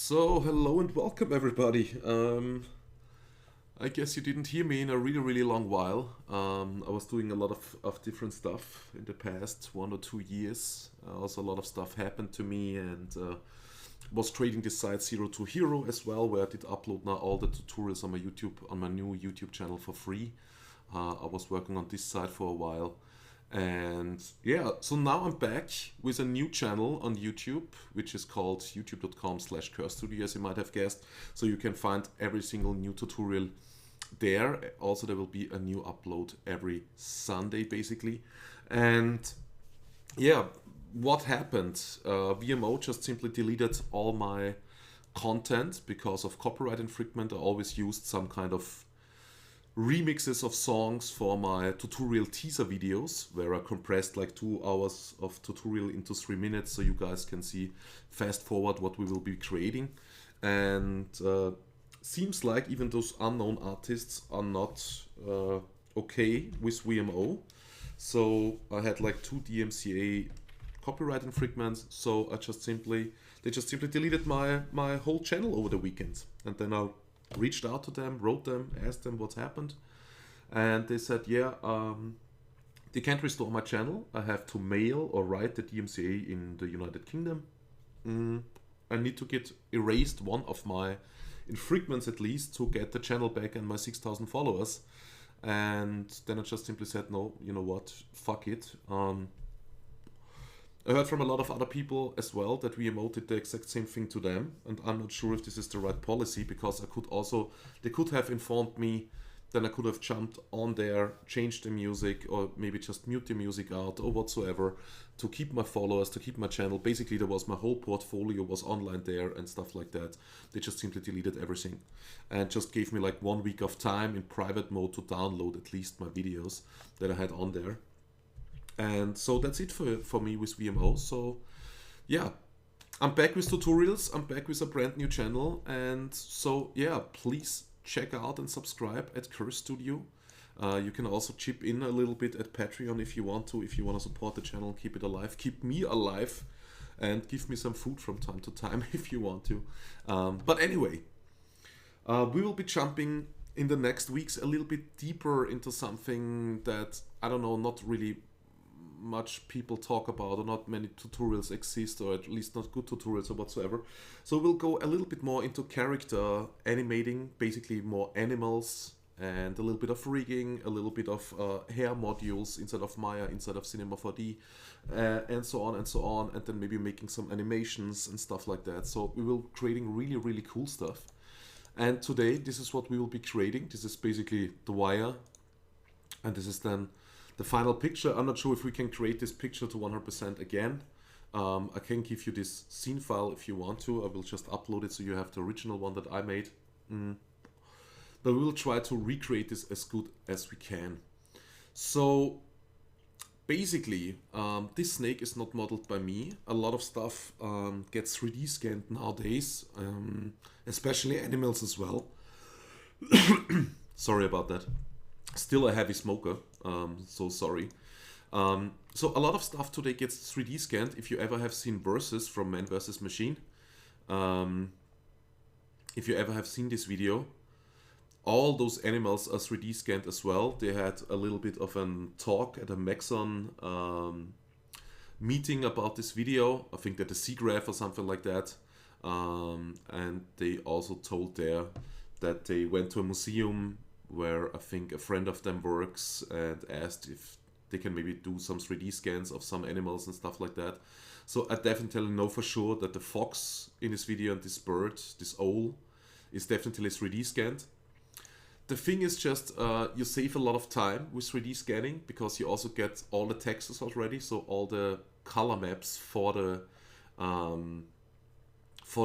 So, hello and welcome everybody. I guess you didn't hear me in a really long while. I was doing a lot of different stuff in the past 1 or 2 years. Also, a lot of stuff happened to me and was creating this site Zero to Hero as well, where I did upload now all the tutorials on my YouTube, on my new YouTube channel for free. I was working on this site for a while. And yeah, so now I'm back with a new channel on YouTube, which is called youtube.com/CurseStudio, as you might have guessed. So you can find every single new tutorial there. Also, there will be a new upload every Sunday, basically. And yeah, what happened? VMO just simply deleted all my content because of copyright infringement. I always used some kind of remixes of songs for my tutorial teaser videos, where I compressed like 2 hours of tutorial into 3 minutes, so you guys can see fast forward what we will be creating. And seems like even those unknown artists are not okay with VMO. So I had like 2 DMCA copyright infringements, so they just simply deleted my whole channel over the weekend. And then I reached out to them, wrote them, asked them what's happened, and they said, yeah, they can't restore my channel. I have to mail or write the DMCA in the United Kingdom. I need to get erased one of my infringements at least to get the channel back and my 6,000 followers. And then I just simply said, no, you know what, fuck it. I heard from a lot of other people as well that VMO did the exact same thing to them, and I'm not sure if this is the right policy, because they could have informed me, then I could have jumped on there, changed the music, or maybe just mute the music out or whatsoever to keep my followers, to keep my channel. Basically, there was my whole portfolio was online there and stuff like that. They just simply deleted everything and just gave me like 1 week of time in private mode to download at least my videos that I had on there. And so that's it for me with VMO. So yeah, I'm back with tutorials, I'm back with a brand new channel, and so yeah, please check out and subscribe at CurseStudio. You can also chip in a little bit at Patreon if you want to support the channel, keep it alive, keep me alive, and give me some food from time to time if you want to. But anyway, we will be jumping in the next weeks a little bit deeper into something that, I don't know, not really much people talk about, or not many tutorials exist, or at least not good tutorials or whatsoever. So we'll go a little bit more into character animating, basically more animals, and a little bit of rigging, a little bit of hair modules inside of Maya, inside of Cinema 4D, and so on and so on, and then maybe making some animations and stuff like that. So we will creating really cool stuff. And today this is what we will be creating. This is basically the wire, and this is then the final picture. I'm not sure if we can create this picture to 100% again. I can give you this scene file if you want to. I will just upload it so you have the original one that I made. But we will try to recreate this as good as we can. So basically, this snake is not modeled by me. A lot of stuff gets 3D scanned nowadays, especially animals as well. Sorry about that. Still a heavy smoker, so sorry. So a lot of stuff today gets 3D scanned. If you ever have seen Versus from Man vs. Machine, if you ever have seen this video, all those animals are 3D scanned as well. They had a little bit of a talk at a Maxon meeting about this video. I think that the SIGGRAPH or something like that. And they also told there that they went to a museum where I think a friend of them works, and asked if they can maybe do some 3D scans of some animals and stuff like that. So I definitely know for sure that the fox in this video and this bird, this owl, is definitely 3D scanned. The thing is just, you save a lot of time with 3D scanning, because you also get all the textures already, so all the color maps for the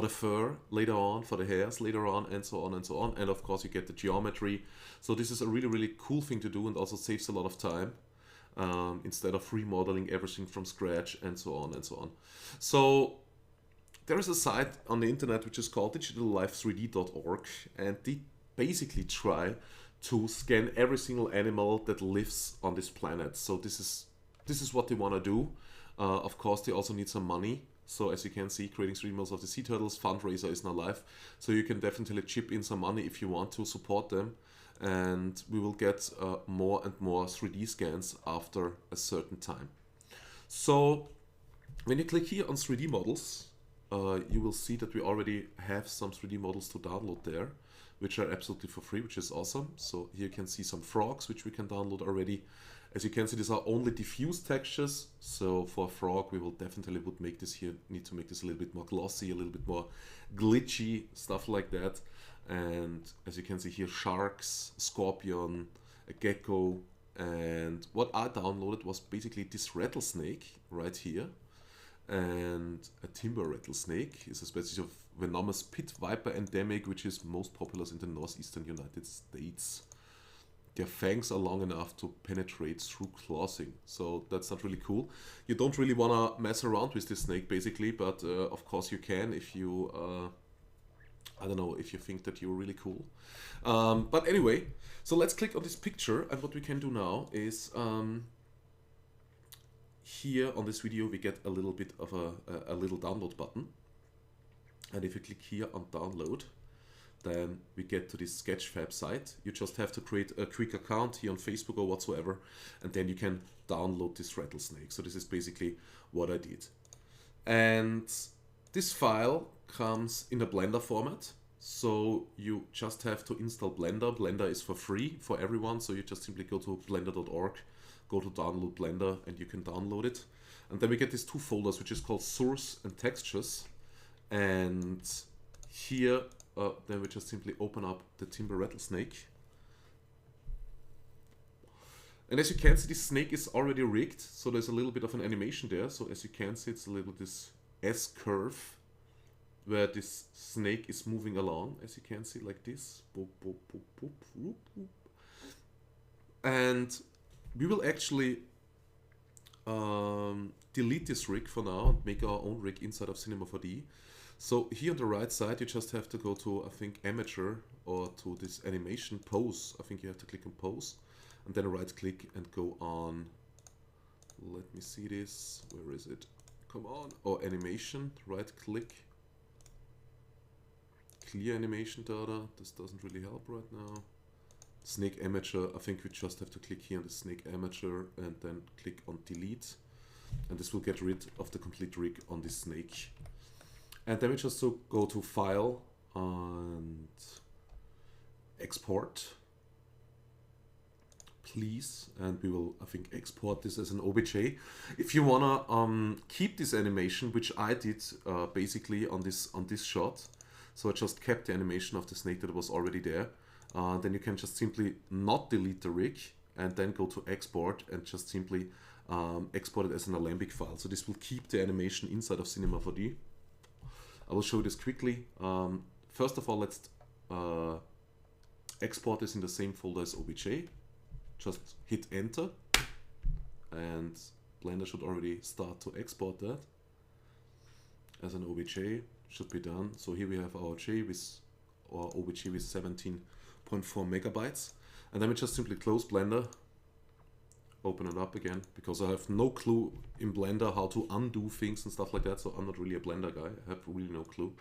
fur later on, for the hairs later on, and so on and so on. And of course you get the geometry. So this is a really cool thing to do, and also saves a lot of time, instead of remodeling everything from scratch and so on and so on. So there is a site on the internet which is called digitallife3d.org, and they basically try to scan every single animal that lives on this planet. So this is what they want to do. Of course they also need some money. So as you can see, creating 3D models of the sea turtles fundraiser is now live. So you can definitely chip in some money if you want to support them. And we will get more and more 3D scans after a certain time. So when you click here on 3D models, you will see that we already have some 3D models to download there, which are absolutely for free, which is awesome. So here you can see some frogs, which we can download already. As you can see, these are only diffuse textures. So for a frog, we will definitely need to make this a little bit more glossy, a little bit more glitchy, stuff like that. And as you can see here, sharks, scorpion, a gecko, and what I downloaded was basically this rattlesnake right here. And a timber rattlesnake is a species of venomous pit viper endemic, which is most popular in the northeastern United States. Their fangs are long enough to penetrate through clothing, so that's not really cool. You don't really want to mess around with this snake basically, but of course you can if you, I don't know, if you think that you're really cool. But anyway, so let's click on this picture, and what we can do now is here on this video we get a little bit of a little download button, and if you click here on download, then we get to this Sketchfab site. You just have to create a quick account here on Facebook or whatsoever, and then you can download this rattlesnake. So this is basically what I did. And this file comes in a Blender format. So you just have to install Blender. Blender is for free for everyone. So you just simply go to blender.org, go to download Blender, and you can download it. And then we get these two folders, which is called source and textures. And here, then we just simply open up the timber rattlesnake. And as you can see, this snake is already rigged, so there's a little bit of an animation there. So as you can see, it's a little this S curve where this snake is moving along, as you can see, like this. Boop, boop, boop, boop, boop, boop. And we will actually delete this rig for now and make our own rig inside of Cinema 4D. So here on the right side, you just have to go to, I think, amateur, or to this animation pose. I think you have to click on pose, and then right click and go on, let me see this, where is it? Come on, or animation, right click, clear animation data. This doesn't really help right now. Snake amateur, I think we just have to click here on the snake amateur and then click on delete, and this will get rid of the complete rig on this snake. And then we just go to File and Export, please. And we will, I think, export this as an OBJ. If you wanna keep this animation, which I did basically on this shot, so I just kept the animation of the snake that was already there. Then you can just simply not delete the rig and then go to Export and just simply export it as an Alembic file. So this will keep the animation inside of Cinema 4D. I will show this quickly. First of all, let's export this in the same folder as OBJ. Just hit enter, and Blender should already start to export that as an OBJ. Should be done. So here we have our OBJ with 17.4 megabytes, and then we just simply close Blender, open it up again, because I have no clue in Blender how to undo things and stuff like that, so I'm not really a Blender guy, I have really no clue.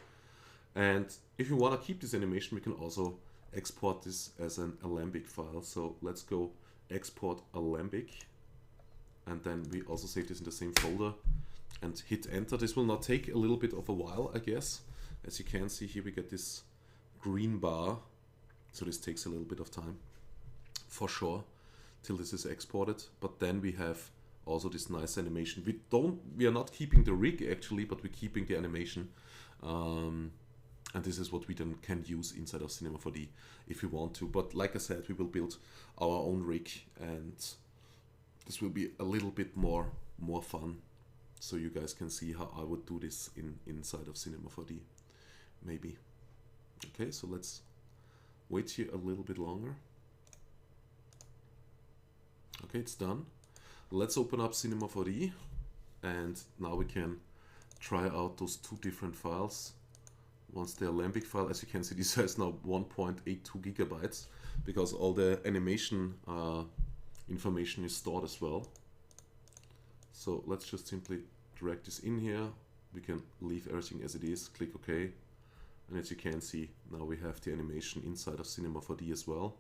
And if you want to keep this animation, we can also export this as an Alembic file. So let's go export Alembic, and then we also save this in the same folder and hit enter. This will now take a little bit of a while, I guess. As you can see here, we get this green bar, so this takes a little bit of time for sure till this is exported. But then we have also this nice animation. We are not keeping the rig actually, but we're keeping the animation, and this is what we then can use inside of Cinema 4D if we want to. But like I said, we will build our own rig, and this will be a little bit more fun, so you guys can see how I would do this inside of Cinema 4D, maybe. Okay, so let's wait here a little bit longer. Okay, it's done. Let's open up Cinema 4D, and now we can try out those two different files. Once the Alembic file, as you can see, this has now 1.82 gigabytes because all the animation information is stored as well. So let's just simply drag this in here, we can leave everything as it is, click OK. And as you can see, now we have the animation inside of Cinema 4D as well.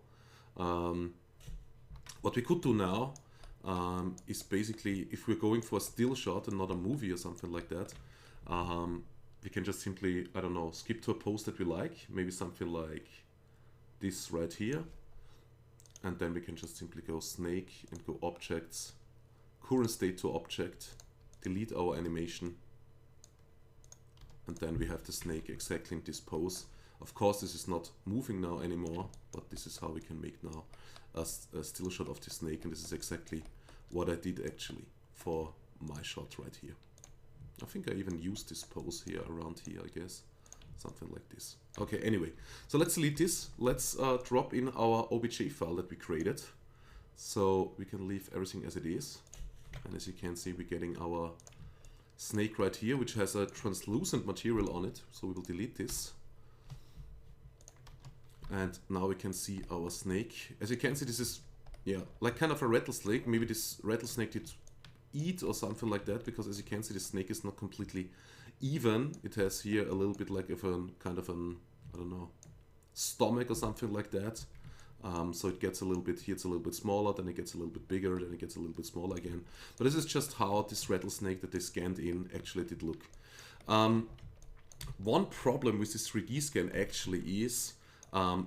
What we could do now is basically, if we're going for a still shot and not a movie or something like that, we can just simply, I don't know, skip to a pose that we like, maybe something like this right here. And then we can just simply go snake and go objects, current state to object, delete our animation. And then we have the snake exactly in this pose. Of course, this is not moving now anymore, but this is how we can make now a still shot of the snake. And this is exactly what I did actually for my shot right here. I think I even used this pose here, around here, I guess. Something like this. Okay, anyway, so let's delete this. Let's drop in our OBJ file that we created. So we can leave everything as it is. And as you can see, we're getting our snake right here, which has a translucent material on it. So we will delete this. And now we can see our snake. As you can see, this is, yeah, like kind of a rattlesnake. Maybe this rattlesnake did eat or something like that, because as you can see, the snake is not completely even. It has here a little bit like of an kind of an, I don't know, stomach or something like that. So it gets a little bit, here it's a little bit smaller, then it gets a little bit bigger, then it gets a little bit smaller again. But this is just how this rattlesnake that they scanned in actually did look. One problem with this 3D scan actually is,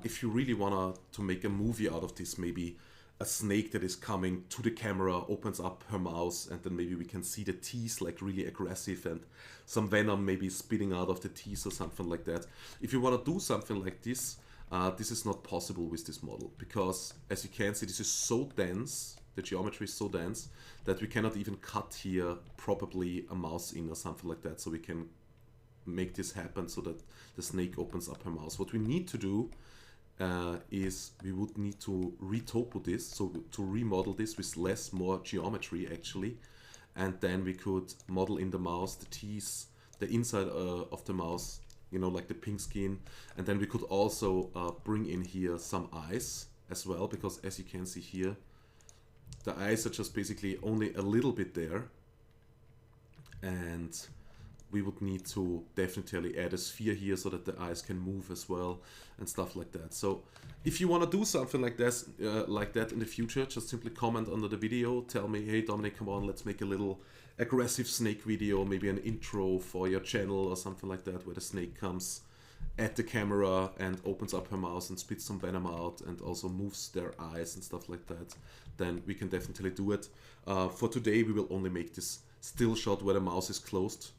if you really want to make a movie out of this, maybe a snake that is coming to the camera, opens up her mouth, and then maybe we can see the teeth like really aggressive and some venom maybe spitting out of the teeth or something like that. If you want to do something like this, this is not possible with this model, because as you can see, this is so dense, the geometry is so dense, that we cannot even cut here probably a mouse in or something like that, so we can make this happen so that the snake opens up her mouth. What we need to do is we would need to retopo this, so to remodel this with more geometry actually, and then we could model in the mouse the teeth, the inside of the mouse, you know, like the pink skin, and then we could also bring in here some eyes as well, because as you can see here, the eyes are just basically only a little bit there, and we would need to definitely add a sphere here so that the eyes can move as well and stuff like that. So if you want to do something like this, like that in the future, just simply comment under the video, tell me, hey Dominik, come on, let's make a little aggressive snake video, maybe an intro for your channel or something like that, where the snake comes at the camera and opens up her mouth and spits some venom out and also moves their eyes and stuff like that. Then we can definitely do it. For today we will only make this still shot where the mouse is closed,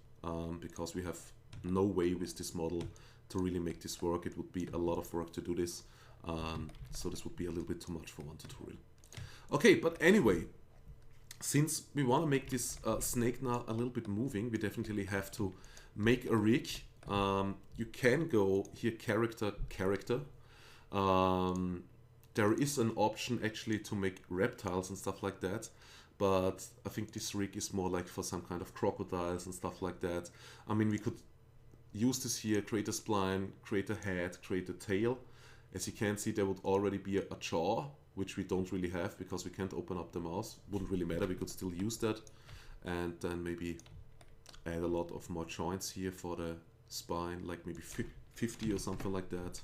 because we have no way with this model to really make this work. It would be a lot of work to do this, so this would be a little bit too much for one tutorial. Okay, but anyway, since we want to make this snake now a little bit moving, we definitely have to make a rig. You can go here, character. There is an option actually to make reptiles and stuff like that, but I think this rig is more like for some kind of crocodiles and stuff like that. I mean, we could use this here, create a spline, create a head, create a tail. As you can see, there would already be a jaw, which we don't really have because we can't open up the mouth. Wouldn't really matter, we could still use that. And then maybe add a lot of more joints here for the spine, like maybe 50 or something like that.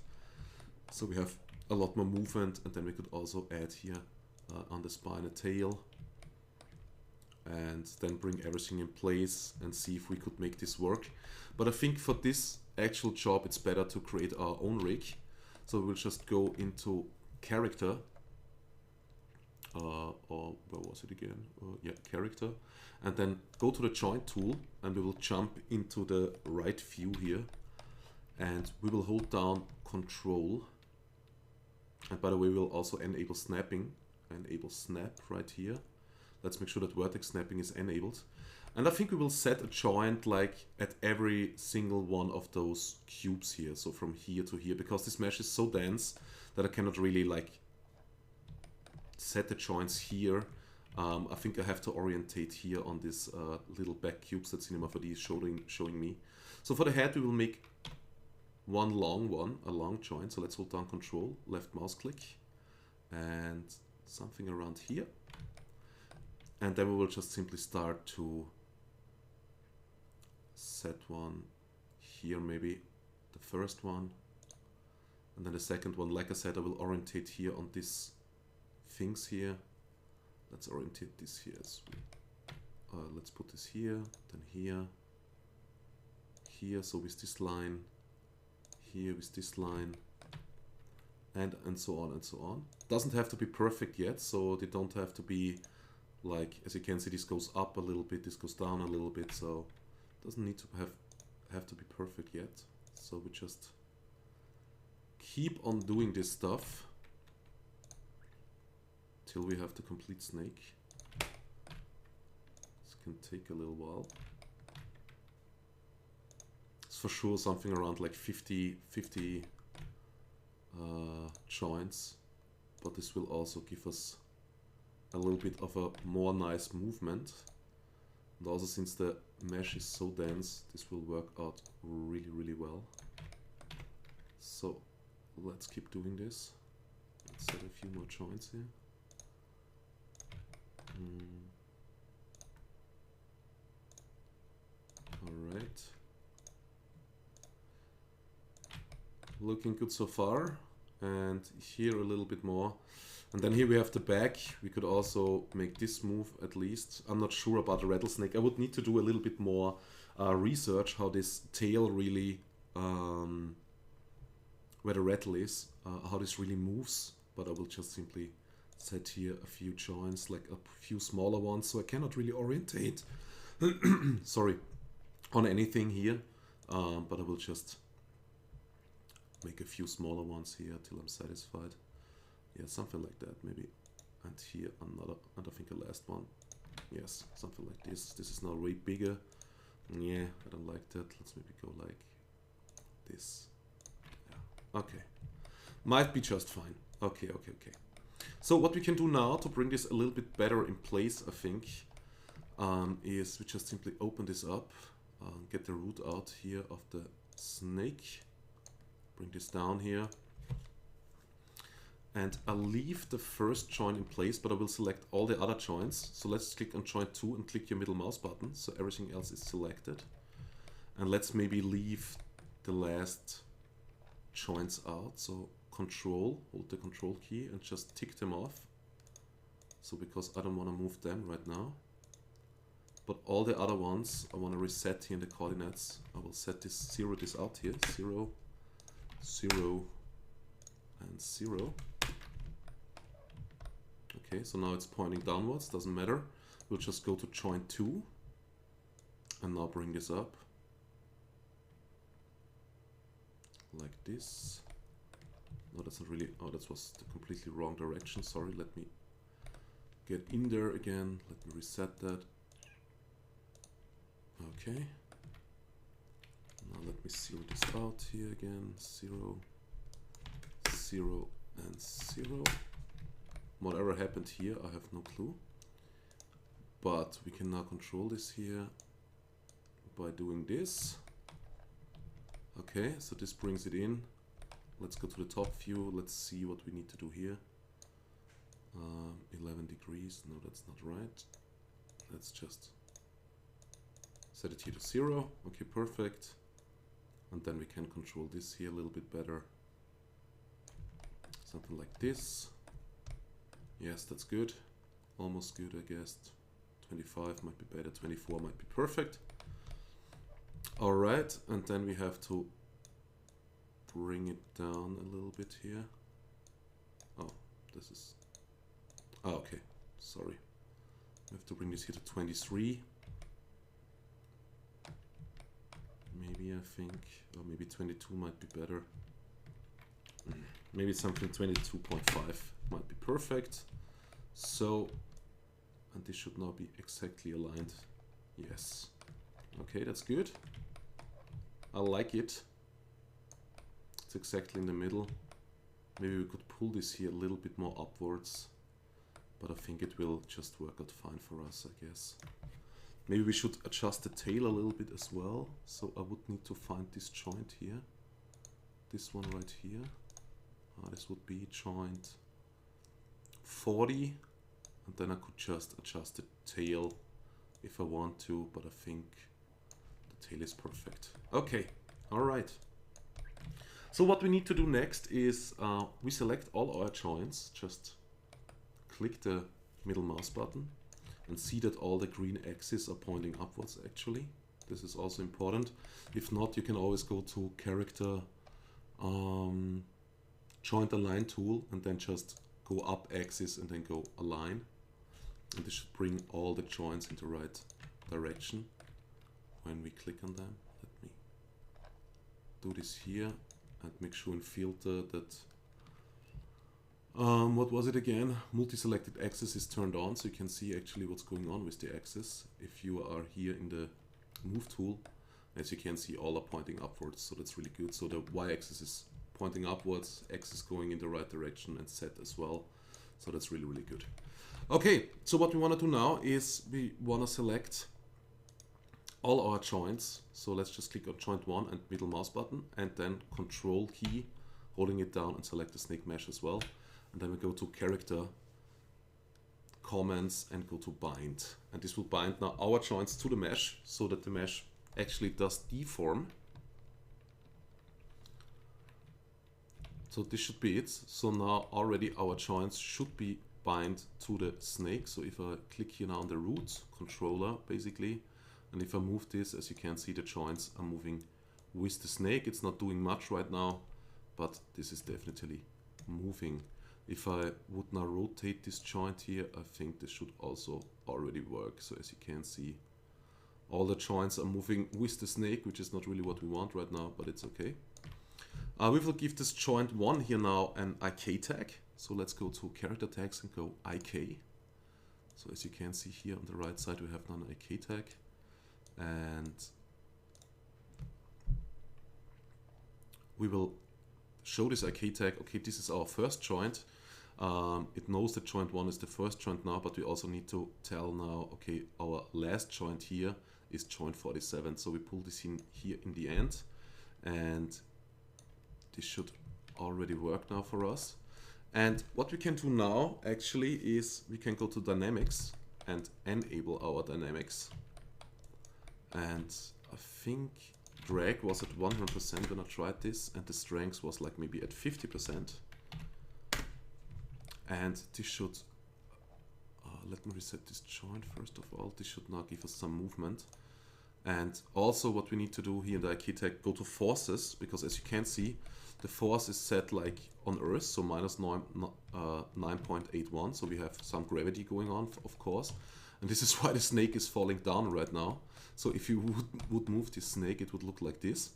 So we have a lot more movement, and then we could also add here on the spine a tail. And then bring everything in place and see if we could make this work. But I think for this actual job, it's better to create our own rig. So we'll just go into character, or where was it again? Yeah, character, and then go to the joint tool, and we will jump into the right view here, and we will hold down Control. And by the way, we'll also enable snapping, enable snap right here. Let's make sure that vertex snapping is enabled. And I think we will set a joint like at every single one of those cubes here. So from here to here, because this mesh is so dense that I cannot really like set the joints here. I think I have to orientate here on this little back cubes that Cinema 4D is showing me. So for the head, we will make a long joint. So let's hold down Control, left mouse click, and something around here. And then we will just simply start to set one here, maybe the first one, and then the second one. Like I said, I will orientate here on these things here. Let's orientate this here as well. Let's put this here, then here, here, so with this line, here with this line, and so on and so on. Doesn't have to be perfect yet, so they don't have to be like, as you can see, this goes up a little bit, this goes down a little bit, so doesn't need to have to be perfect yet. So we just keep on doing this stuff till we have the complete snake. This can take a little while. It's for sure something around like 50 joints, but this will also give us a little bit of a more nice movement. And also, since the mesh is so dense, this will work out really well. So let's keep doing this. Let's set a few more joints here. Alright. Looking good so far. And here a little bit more. And then here we have the back. We could also make this move at least. I'm not sure about the rattlesnake. I would need to do a little bit more research how this tail really, where the rattle is, how this really moves. But I will just simply set here a few joints, like a few smaller ones. So I cannot really orientate, sorry, on anything here. But I will just make a few smaller ones here till I'm satisfied. Yeah, something like that maybe. And here another, and I think a last one. Yes, something like this. This is now way bigger. Yeah, I don't like that. Let's maybe go like this. Yeah, okay. Might be just fine. Okay. So what we can do now to bring this a little bit better in place, I think, is we just simply open this up, get the root out here of the snake. Bring this down here, and I'll leave the first joint in place, but I will select all the other joints. So let's click on joint 2 and click your middle mouse button, so everything else is selected. And let's maybe leave the last joints out. So control, hold the control key and just tick them off. So because I don't want to move them right now. But all the other ones I want to reset here in the coordinates. I will set this, zero this out here, 0, 0, and 0. Okay, so now it's pointing downwards, doesn't matter. We'll just go to joint 2 and now bring this up like this. No, that's not really, oh, that was the completely wrong direction. Sorry, let me get in there again. Let me reset that. Okay. Now let me zero this out here again. 0, 0, and 0. Whatever happened here, I have no clue. But we can now control this here by doing this. Okay, so this brings it in. Let's go to the top view. Let's see what we need to do here. 11 degrees. No, that's not right. Let's just set it here to 0. Okay, perfect. And then we can control this here a little bit better. Something like this. Yes, that's good. Almost good, I guess. 25 might be better. 24 might be perfect. All right, and then we have to bring it down a little bit here. Oh, this is... Oh, okay, sorry. We have to bring this here to 23. Maybe, I think, or maybe 22 might be better. Maybe something 22.5 might be perfect. So, and this should now be exactly aligned. Yes. Okay, that's good. I like it. It's exactly in the middle. Maybe we could pull this here a little bit more upwards, but I think it will just work out fine for us, I guess. Maybe we should adjust the tail a little bit as well. So I would need to find this joint here. This one right here. This would be joint 40. And then I could just adjust the tail if I want to, but I think tail is perfect. Okay, all right. So what we need to do next is we select all our joints, just click the middle mouse button and see that all the green axes are pointing upwards actually. This is also important. If not, you can always go to character, joint align tool, and then just go up axis and then go align. And this should bring all the joints in the right direction when we click on them. Let me do this here and make sure in filter that what was it again? Multi-selected axis is turned on, so you can see actually what's going on with the axis. If you are here in the move tool, as you can see, all are pointing upwards, so that's really good. So the y-axis is pointing upwards, x is going in the right direction, and z as well. So that's really, really good. Okay, so what we want to do now is we want to select all our joints. So let's just click on joint 1 and middle mouse button, and then control key, holding it down, and select the snake mesh as well. And then we go to character, comments, and go to bind. And this will bind now our joints to the mesh so that the mesh actually does deform. So this should be it. So now already our joints should be bind to the snake. So if I click here now on the root controller basically, and if I move this, as you can see, the joints are moving with the snake. It's not doing much right now, but this is definitely moving. If I would now rotate this joint here, I think this should also already work. So as you can see, all the joints are moving with the snake, which is not really what we want right now, but it's okay. We will give this joint 1 here now an IK tag. So let's go to character tags and go IK. So as you can see here on the right side, we have now an IK tag. And we will show this IK tag. Okay, this is our first joint. It knows that joint 1 is the first joint now, but we also need to tell now, okay, our last joint here is joint 47. So we pull this in here in the end, and this should already work now for us. And what we can do now actually is we can go to dynamics and enable our dynamics. And I think drag was at 100% when I tried this, and the strength was like maybe at 50%. And this should, let me reset this joint first of all. This should now give us some movement. And also what we need to do here in the IK tag, go to forces, because as you can see, the force is set like on Earth, so minus 9.81. So we have some gravity going on, of course. And this is why the snake is falling down right now. So if you would move this snake, it would look like this.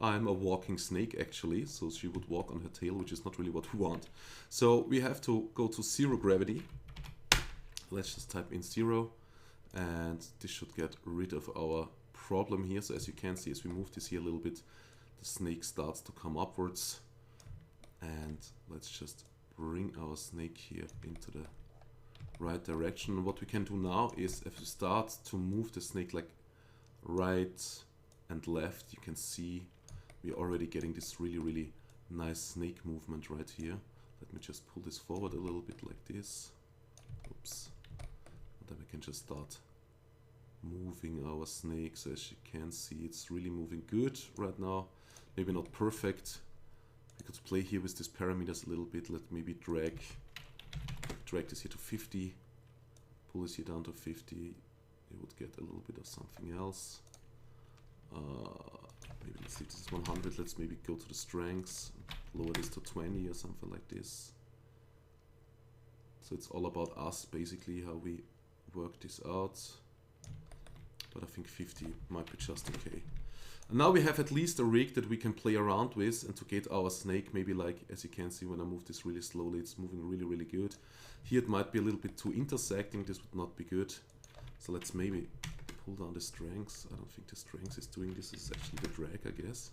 I'm a walking snake actually, so she would walk on her tail, which is not really what we want. So we have to go to 0 gravity. Let's just type in 0, and this should get rid of our problem here. So as you can see, as we move this here a little bit, the snake starts to come upwards. And let's just bring our snake here into the right direction. What we can do now is if we start to move the snake like right and left, you can see we're already getting this really, really nice snake movement right here. Let me just pull this forward a little bit like this. Oops. And then we can just start moving our snake. So as you can see, it's really moving good right now. Maybe not perfect. We could play here with these parameters a little bit. Let maybe drag this here to 50. Pull this here down to 50. You would get a little bit of something else. Maybe let's see, this is 100. Let's maybe go to the strengths, lower this to 20 or something like this. So it's all about us, basically, how we work this out. But I think 50 might be just okay. And now we have at least a rig that we can play around with, and to get our snake, maybe like, as you can see, when I move this really slowly, it's moving really, really good. Here it might be a little bit too intersecting. This would not be good. So let's maybe pull down the strengths. I don't think the strength is doing this. This is actually the drag, I guess.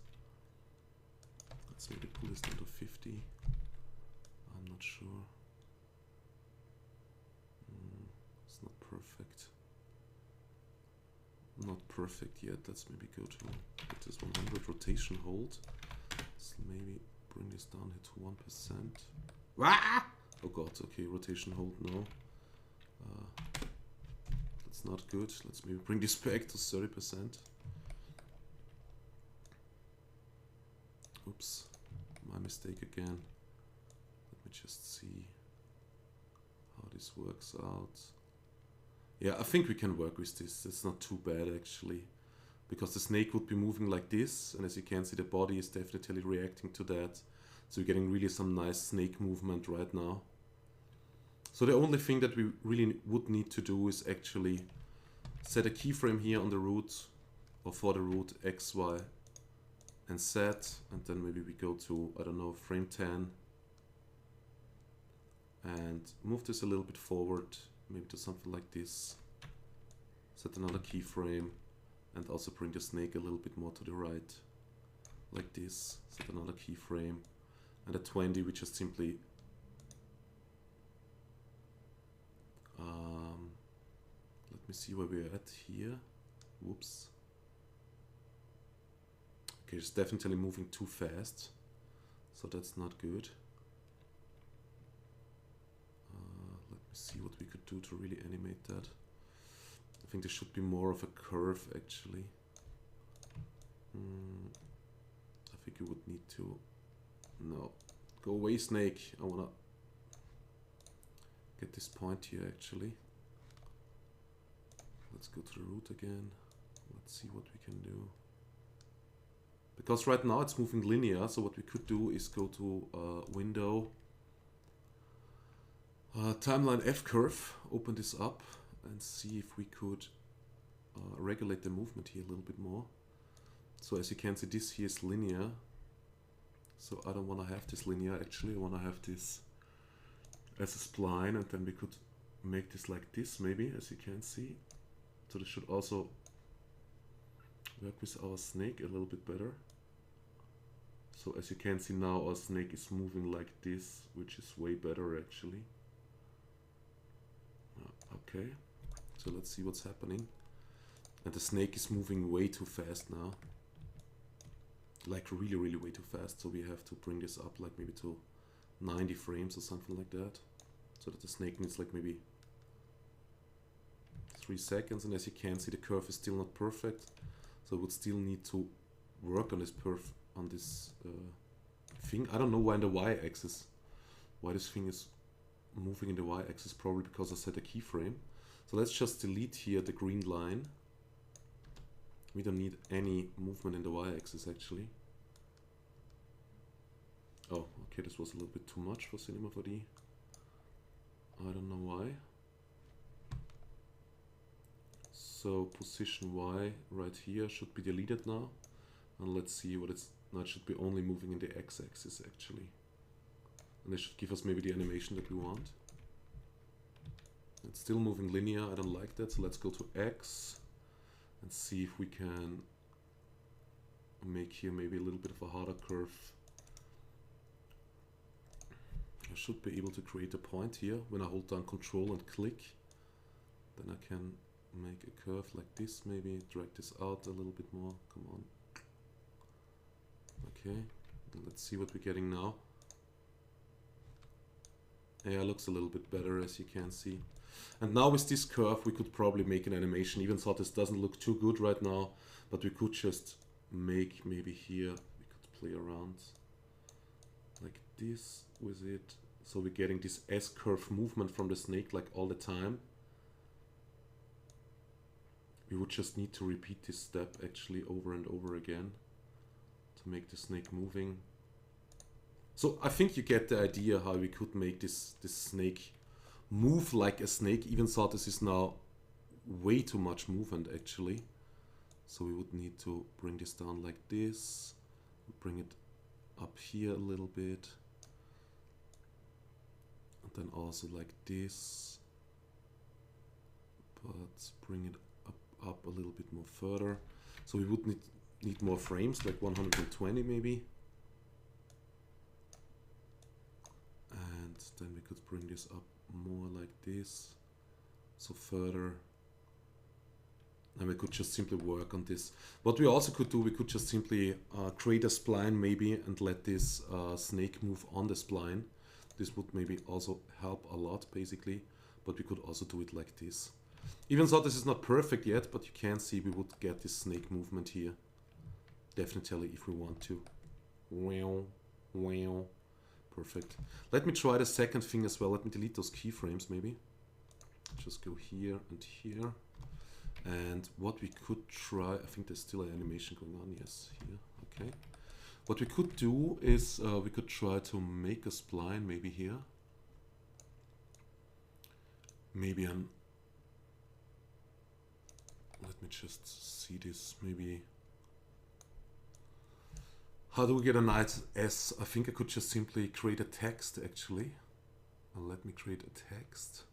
Let's maybe pull this down to 50. I'm not sure. It's not perfect. Not perfect yet. Let's maybe go to this 100 rotation hold. Let's maybe bring this down here to 1%. Ah! Oh god, okay, rotation hold, no. Let's not good. Let's maybe bring this back to 30%. Oops, my mistake again. Let me just see how this works out. Yeah, I think we can work with this. It's not too bad actually, because the snake would be moving like this, and as you can see, the body is definitely reacting to that. So you're getting really some nice snake movement right now. So the only thing that we really would need to do is actually set a keyframe here on the root, or for the root X, Y, and Z, and then maybe we go to, I don't know, frame 10, and move this a little bit forward, maybe to something like this. Set another keyframe, and also bring the snake a little bit more to the right, like this. Set another keyframe, and at 20 we just simply let me see where we're at here. Whoops. Okay, it's definitely moving too fast, so that's not good. Let me see what we could do to really animate that. I think there should be more of a curve actually. I think you would need to... No. Go away, snake. I wanna get this point here actually. Let's go to the root again. Let's see what we can do. Because right now it's moving linear, so what we could do is go to Window, Timeline F Curve, open this up and see if we could regulate the movement here a little bit more. So as you can see, this here is linear. So I don't want to have this linear actually, I want to have this as a spline, and then we could make this like this maybe, as you can see. So this should also work with our snake a little bit better. So as you can see now, our snake is moving like this, which is way better actually. Okay, so let's see what's happening. And the snake is moving way too fast now. Like really way too fast, so we have to bring this up like maybe to 90 frames or something like that. So that the snake needs like maybe 3 seconds, and as you can see, the curve is still not perfect. So it would still need to work on this thing. I don't know why in the y-axis, why this thing is moving in the y-axis, probably because I set a keyframe. So let's just delete here the green line. We don't need any movement in the y-axis actually. Oh, okay, this was a little bit too much for Cinema 4D. I don't know why. So position Y right here should be deleted now. And let's see what it's... Now it should be only moving in the x-axis actually. And it should give us maybe the animation that we want. It's still moving linear, I don't like that. So let's go to X and see if we can make here maybe a little bit of a harder curve. I should be able to create a point here. When I hold down Control and click, then I can make a curve like this, maybe drag this out a little bit more. Come on. Okay, let's see what we're getting now. Yeah, it looks a little bit better, as you can see. And now with this curve we could probably make an animation, even though this doesn't look too good right now, but we could just make maybe here, we could play around like this with it. So we're getting this S-curve movement from the snake like all the time. We would just need to repeat this step actually over and over again to make the snake moving. So I think you get the idea how we could make this snake move like a snake, even though this is now way too much movement actually. So we would need to bring this down like this, bring it up here a little bit, and then also like this, but bring it up a little bit more further. So we would need more frames, like 120 maybe. And then we could bring this up more like this, so further. And we could just simply work on this. What we also could do, we could just simply create a spline maybe and let this snake move on the spline. This would maybe also help a lot basically, but we could also do it like this. Even though this is not perfect yet, but you can see we would get this snake movement here. Definitely if we want to. Wow, wow. Perfect. Let me try the second thing as well. Let me delete those keyframes maybe. Just go here and here. And what we could try, I think there's still an animation going on. Yes, here. Okay. What we could do is we could try to make a spline maybe here. Maybe an... Let me just see this. Maybe... How do we get a nice S? I think I could just simply create a text actually. And let me create a text.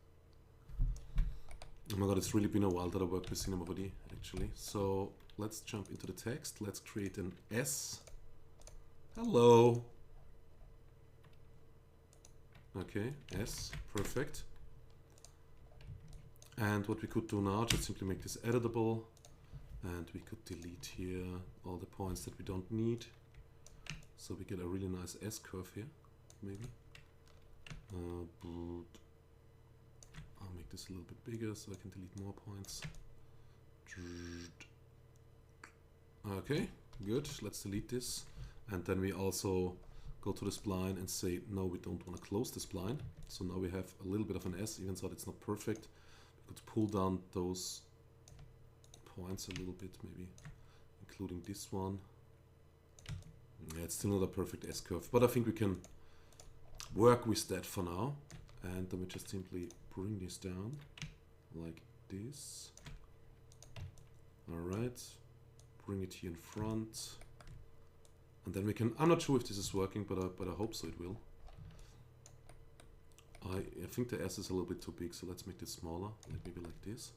Oh my god, it's really been a while that I worked with Cinema 4D actually. So let's jump into the text. Let's create an S. Hello. Okay, S, perfect. And what we could do now, just simply make this editable. And we could delete here all the points that we don't need. So we get a really nice S curve here, maybe. I'll make this a little bit bigger so I can delete more points. Okay, good. Let's delete this. And then we also go to the spline and say, no, we don't want to close the spline. So now we have a little bit of an S, even though it's not perfect. We could pull down those points a little bit, maybe including this one. Yeah, it's still not a perfect S-curve, but I think we can work with that for now. And then we just simply bring this down like this. Alright, bring it here in front. And then we can, I'm not sure if this is working, but I hope so it will. I think the S is a little bit too big, so let's make this smaller, like maybe like this.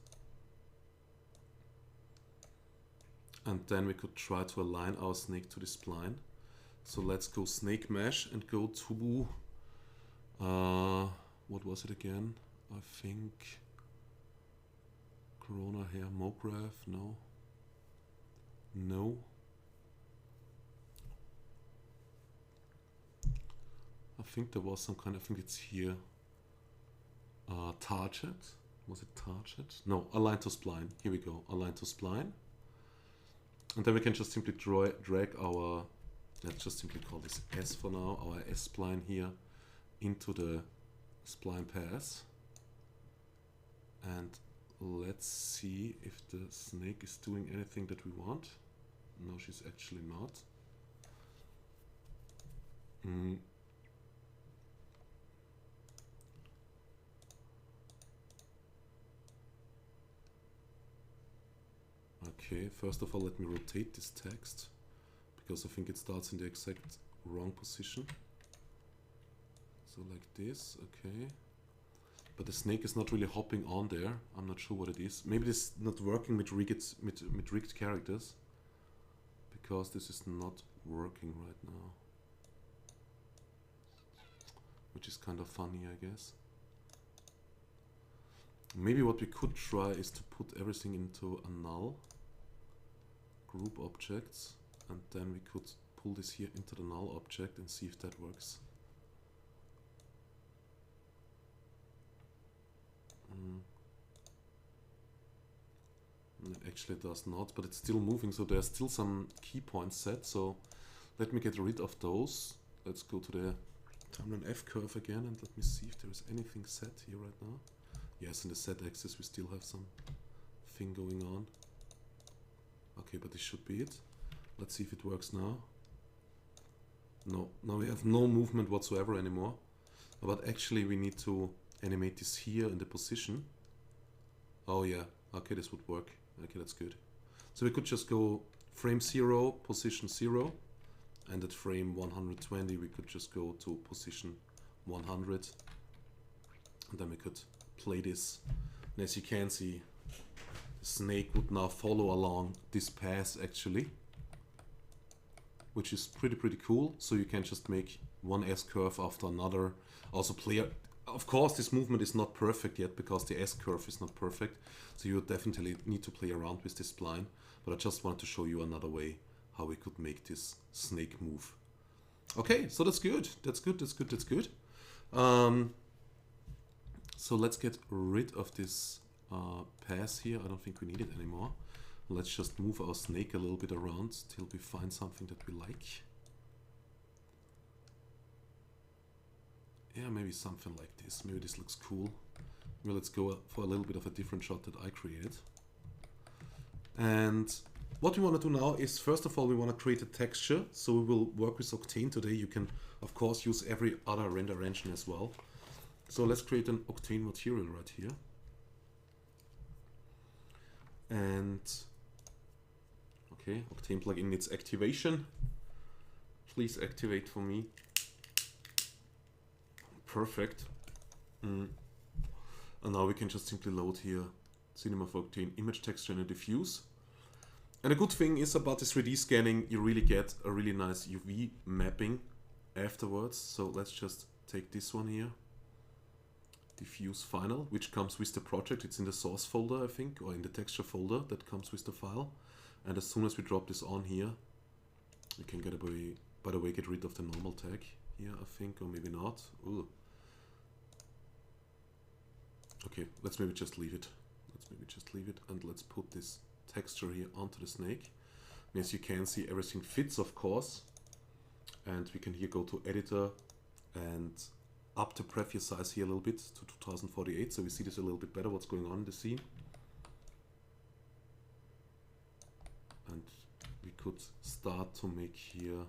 And then we could try to align our snake to the spline. So let's go snake mesh and go to, what was it again? I think Corona hair MoGraph, no. No. I think there was some kind, I think it's here. Target, was it target? No, align to spline, here we go, align to spline. And then we can just simply drag our, let's just simply call this S for now, our S spline here into the spline path. And let's see if the snake is doing anything that we want. No, she's actually not. Okay, first of all, let me rotate this text, because I think it starts in the exact wrong position. So like this, okay. But the snake is not really hopping on there. I'm not sure what it is. Maybe this is not working with rigged characters, because this is not working right now. Which is kind of funny, I guess. Maybe what we could try is to put everything into a null group objects, and then we could pull this here into the null object and see if that works. It actually does not, but it's still moving, so there's still some key points set. So let me get rid of those. Let's go to the timeline F curve again, and let me see if there is anything set here right now. Yes, in the set axis we still have some thing going on. Okay, but this should be it. Let's see if it works now. No, now we have no movement whatsoever anymore. But actually we need to animate this here in the position. Oh yeah, okay, this would work. Okay, that's good. So we could just go frame 0, position 0, and at frame 120 we could just go to position 100, and then we could play this. And as you can see, the snake would now follow along this path actually, which is pretty cool. So you can just make one S curve after another. Also play, of course this movement is not perfect yet because the S curve is not perfect, so you definitely need to play around with this spline, but I just wanted to show you another way how we could make this snake move. Okay, so that's good. That's good. That's good. That's good. So let's get rid of this pass here. I don't think we need it anymore. Let's just move our snake a little bit around till we find something that we like. Yeah, maybe something like this. Maybe this looks cool. Well, let's go for a little bit of a different shot that I created. And what we want to do now is, first of all, we want to create a texture. So we will work with Octane today. You can, of course, use every other render engine as well. So let's create an Octane material right here. And okay, Octane plugin needs activation. Please activate for me. Perfect. And now we can just simply load here Cinema for Octane image texture and a diffuse. And the good thing is about this 3D scanning, you really get a really nice UV mapping afterwards. So let's just take this one here. Diffuse final, which comes with the project. It's in the source folder, I think, or in the texture folder that comes with the file. And as soon as we drop this on here, we can get away, by the way, get rid of the normal tag here, I think, or maybe not. Ooh. Okay, let's maybe just leave it. And let's put this texture here onto the snake. And as you can see, everything fits, of course. And we can here go to editor and up the preview size here a little bit to 2048, so we see this a little bit better, what's going on in the scene. And we could start to make here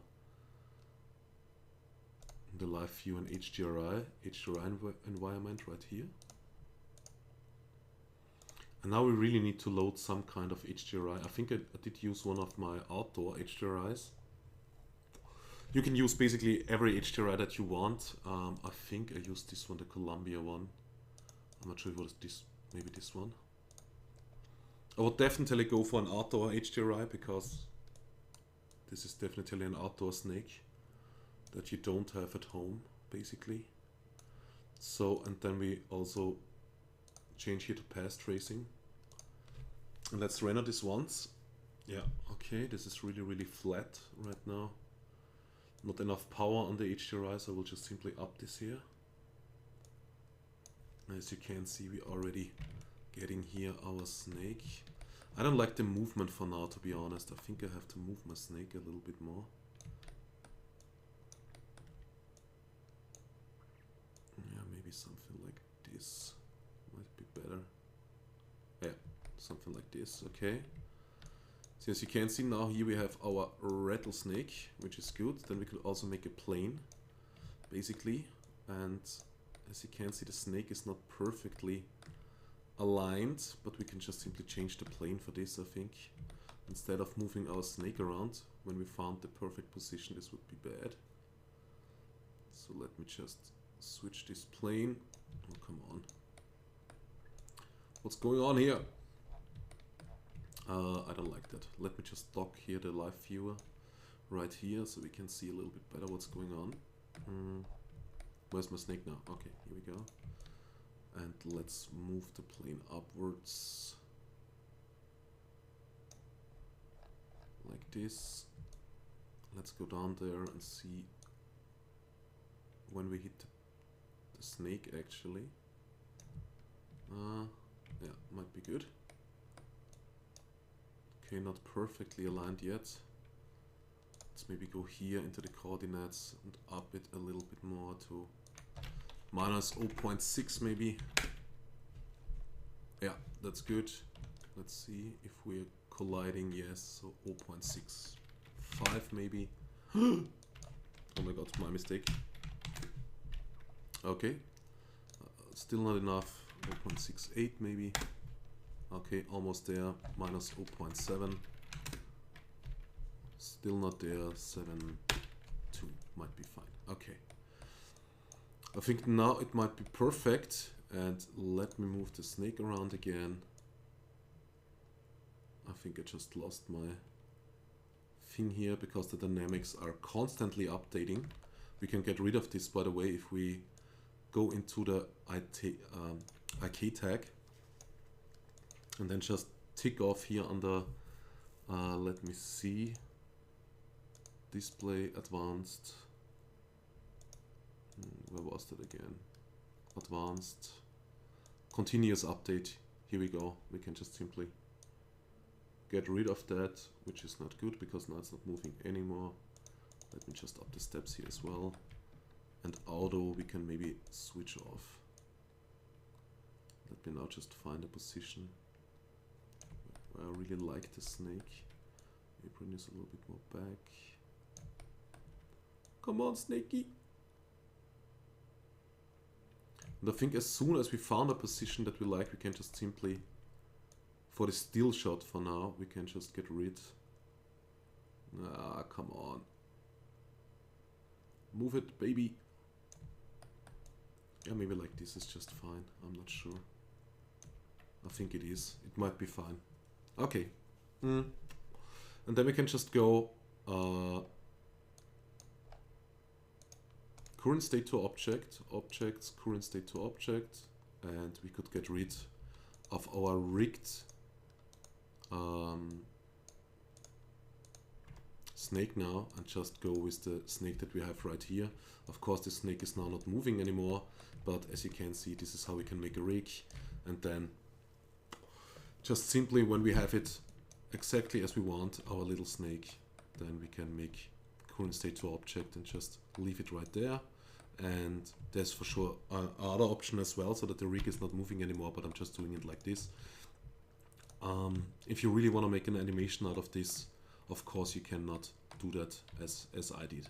the live view and HDRI environment right here. And now we really need to load some kind of HDRI. I think I did use one of my outdoor HDRIs. You can use basically every HDRI that you want. I think I used this one, the Columbia one. I'm not sure what is this, maybe this one. I would definitely go for an outdoor HDRI because this is definitely an outdoor snake that you don't have at home, basically. So, and then we also change here to path tracing. And let's render this once. Yeah, okay, this is really, really flat right now. Not enough power on the HDRI, so I will just simply up this here. As you can see, we're already getting here our snake. I don't like the movement for now, to be honest. I think I have to move my snake a little bit more. Yeah, maybe something like this might be better. Yeah, something like this, okay. So as you can see now, here we have our rattlesnake, which is good. Then we could also make a plane, basically. And as you can see, the snake is not perfectly aligned, but we can just simply change the plane for this, I think. Instead of moving our snake around, when we found the perfect position, this would be bad. So let me just switch this plane. Oh, come on. What's going on here? I don't like that. Let me just dock here the live viewer right here so we can see a little bit better what's going on. Where's my snake now? Okay, here we go. And let's move the plane upwards. Like this. Let's go down there and see when we hit the snake actually. Yeah, might be good. Okay, not perfectly aligned yet. Let's maybe go here into the coordinates and up it a little bit more to minus 0.6 maybe. Yeah, that's good. Let's see if we're colliding. Yes, so 0.65 maybe. Oh my god, my mistake. Okay, still not enough. 0.68 maybe. Okay, almost there. Minus 0.7. Still not there. 7.2 might be fine. Okay. I think now it might be perfect. And let me move the snake around again. I think I just lost my thing here because the dynamics are constantly updating. We can get rid of this, by the way, if we go into the IK tag and then just tick off here on the let me see, display advanced, where was that again, advanced continuous update here we go. We can just simply get rid of that, which is not good because now it's not moving anymore. Let me just up the steps here as well. And auto we can maybe switch off. Let me now just find a position where I really like the snake. Maybe bring this a little bit more back. Come on, snakey! And I think as soon as we found a position that we like, we can just simply, for the still shot for now, we can just get rid. Ah, come on. Move it, baby. Yeah, maybe like this is just fine. I'm not sure. I think it is. It might be fine. Okay. And then we can just go current state to object, objects, current state to object, and we could get rid of our rigged snake now and just go with the snake that we have right here. Of course, the snake is now not moving anymore, but as you can see, this is how we can make a rig. And then just simply when we have it exactly as we want, our little snake, then we can make current state to object and just leave it right there. And there's for sure another option as well, so that the rig is not moving anymore, but I'm just doing it like this. If you really want to make an animation out of this, of course you cannot do that as I did.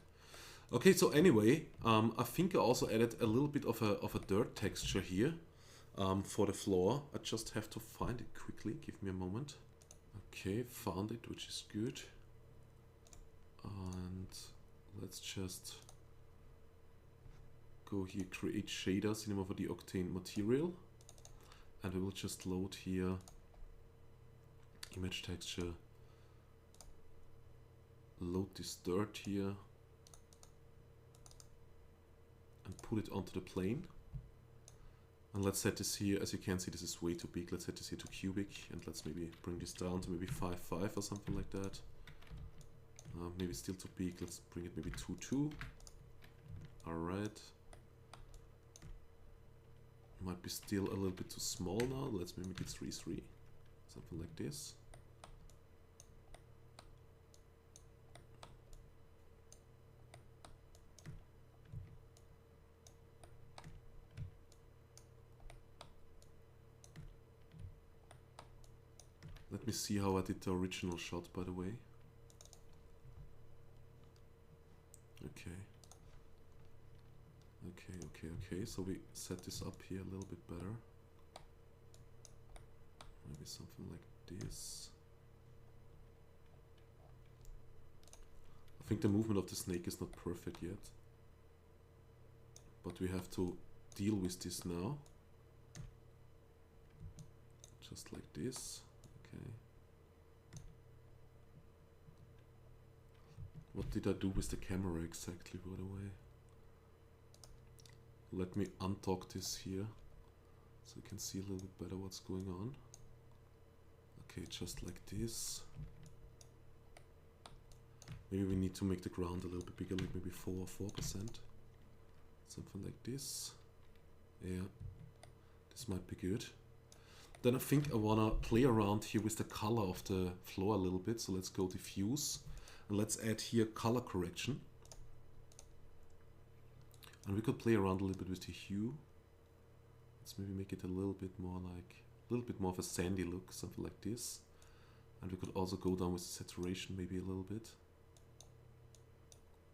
Okay, so anyway, I think I also added a little bit of a dirt texture here for the floor. I just have to find it quickly, give me a moment. Okay, found it, which is good. And let's just go here, create shaders in over the Octane material. And we will just load here image texture, load this dirt here, and put it onto the plane. And let's set this here, as you can see this is way too big, let's set this here to cubic, and let's maybe bring this down to maybe 5.5 or something like that. Maybe still too big, let's bring it maybe 2.2. Alright. Might be still a little bit too small now, let's maybe make it 3.3. Something like this. Let me see how I did the original shot, by the way. Okay. Okay. So we set this up here a little bit better. Maybe something like this. I think the movement of the snake is not perfect yet. But we have to deal with this now. Just like this. Okay. What did I do with the camera exactly, by the way? Let me undock this here so you can see a little bit better what's going on. Okay, just like this. Maybe we need to make the ground a little bit bigger, like maybe 4%. Something like this. Yeah, this might be good. Then I think I wanna play around here with the color of the floor a little bit. So let's go diffuse and let's add here color correction. And we could play around a little bit with the hue. Let's maybe make it a little bit more of a sandy look, something like this. And we could also go down with the saturation maybe a little bit.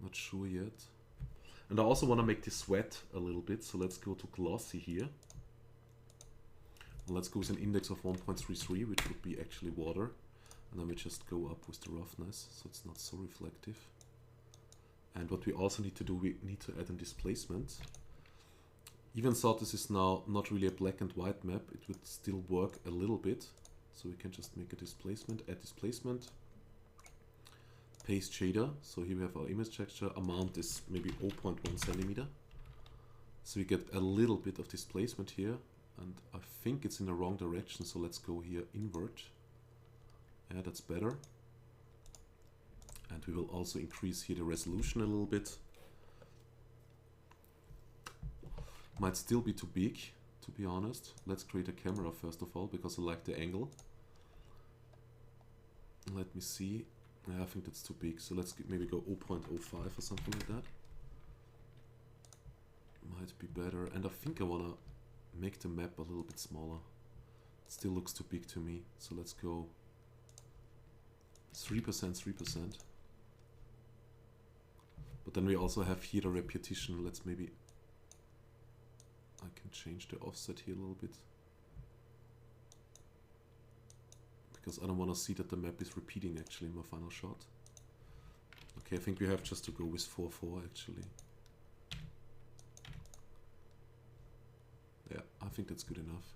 Not sure yet. And I also want to make this wet a little bit, so let's go to glossy here. And let's go with an index of 1.33, which would be actually water. And then we just go up with the roughness, so it's not so reflective. And what we also need to do, we need to add a displacement. Even though this is now not really a black and white map, it would still work a little bit. So we can just make a displacement, add displacement. Paste shader, so here we have our image texture, amount is maybe 0.1 centimeter. So we get a little bit of displacement here, and I think it's in the wrong direction, so let's go here invert. Yeah, that's better. And we will also increase here the resolution a little bit. Might still be too big to be honest. Let's create a camera first of all, because I like the angle. Let me see. Yeah, I think that's too big, so let's maybe go 0.05 or something like that. Might be better, and I think I wanna make the map a little bit smaller. It still looks too big to me, so let's go 3%, 3%. But then we also have here the repetition. Let's maybe, I can change the offset here a little bit, because I don't want to see that the map is repeating actually in my final shot. Okay, I think we have just to go with 4:4 actually. Yeah, I think that's good enough.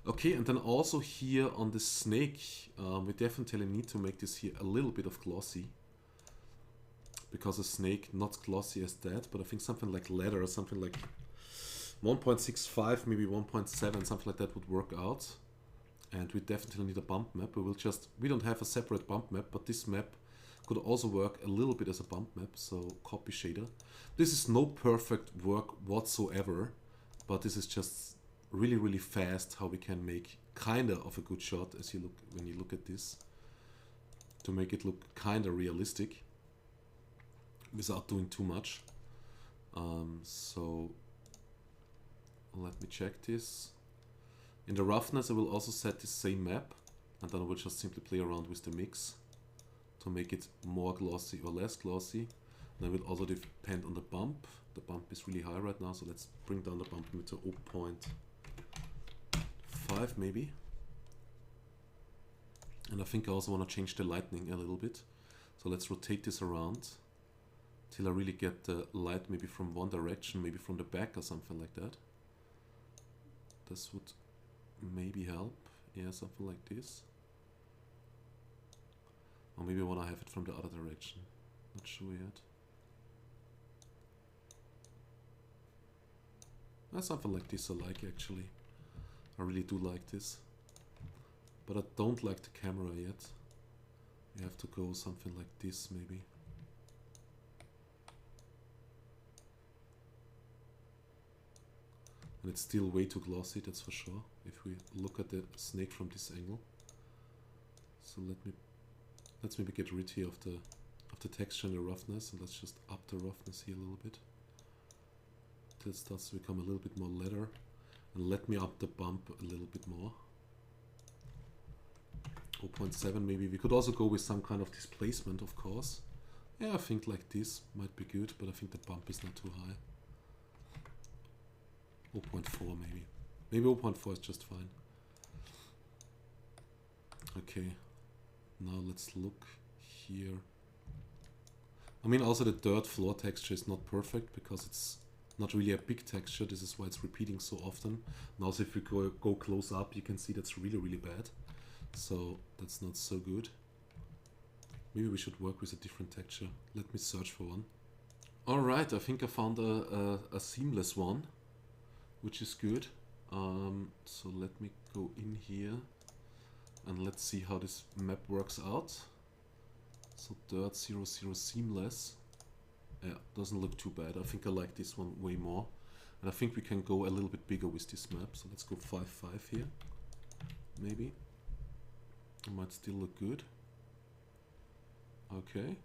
Okay, and then also here on the snake, we definitely need to make this here a little bit of glossy. Because a snake, not glossy as that, but I think something like leather, something like 1.65, maybe 1.7, something like that would work out. And we definitely need a bump map. We don't have a separate bump map, but this map could also work a little bit as a bump map, so copy shader. This is no perfect work whatsoever, but this is just really, really fast how we can make kinda of a good shot as you look when you look at this, to make it look kinda realistic without doing too much. So let me check this. In the roughness I will also set the same map, and then I will just simply play around with the mix to make it more glossy or less glossy. And I will also depend on the bump. The bump is really high right now, so let's bring down the bump to 0.5 maybe. And I think I also want to change the lighting a little bit. So let's rotate this around till I really get the light maybe from one direction, maybe from the back or something like that. This would maybe help. Yeah, something like this. Or maybe I want to have it from the other direction. Not sure yet. Something like this I like actually. I really do like this. But I don't like the camera yet. You have to go something like this maybe. And it's still way too glossy, that's for sure, if we look at the snake from this angle. So let's maybe get rid here of the texture and the roughness, and let's just up the roughness here a little bit till it starts to become a little bit more leather, and let me up the bump a little bit more. 0.7 maybe. We could also go with some kind of displacement, of course. Yeah, I think like this might be good, but I think the bump is not too high. 0.4 maybe. Maybe 0.4 is just fine. Okay, now let's look here. I mean, also the dirt floor texture is not perfect because it's not really a big texture. This is why it's repeating so often. And also if we go close up, you can see that's really, really bad. So that's not so good. Maybe we should work with a different texture. Let me search for one. Alright, I think I found a seamless one, which is good. So let me go in here and let's see how this map works out. So dirt 00 seamless. Yeah, doesn't look too bad. I think I like this one way more. And I think we can go a little bit bigger with this map. So let's go 5.5 here. Maybe. It might still look good. Okay.